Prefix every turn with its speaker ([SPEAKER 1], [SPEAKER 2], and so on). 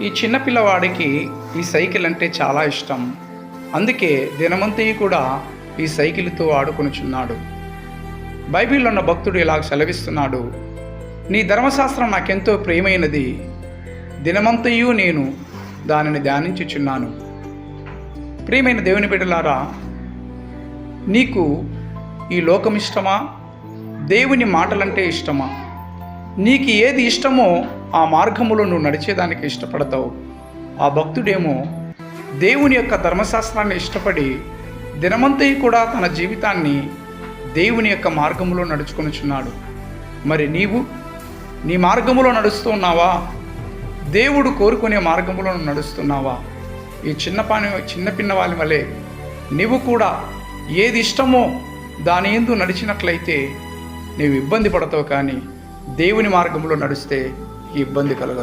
[SPEAKER 1] ఈ చిన్న పిల్లవాడికి ఈ సైకిల్ అంటే చాలా ఇష్టం. అందుకే దినమంతయు కూడా ఈ సైకిల్తో ఆడుకొనుచున్నాడు. బైబిల్లో ఉన్న భక్తుడు ఇలా సెలవిస్తున్నాడు, నీ ధర్మశాస్త్రం నాకెంతో ప్రియమైనది, దినమంతయు నేను దానిని ధ్యానించుచున్నాను. ప్రియమైన దేవుని బిడ్డలారా, నీకు ఈ లోకం ఇష్టమా, దేవుని మాటలంటే ఇష్టమా? నీకు ఏది ఇష్టమో ఆ మార్గములో నువ్వు నడిచేదానికి ఇష్టపడతావు. ఆ భక్తుడేమో దేవుని యొక్క ధర్మశాస్త్రాన్ని ఇష్టపడి దినమంతయు కూడా తన జీవితాన్ని దేవుని యొక్క మార్గములో నడుచుకొనుచున్నాడు. మరి నీవు నీ మార్గములో నడుస్తున్నావా? దేవుడు కోరుకునే మార్గములో నడుస్తున్నావా? ఈ చిన్న పిన్నవాళ్ళ వలె నీవు కూడా ఏది ఇష్టమో దాని యందు నడిచినట్లయితే నీవు ఇబ్బంది పడతావు, కానీ దేవుని మార్గంలో నడిస్తే ఈ ఇబ్బంది కలగదు.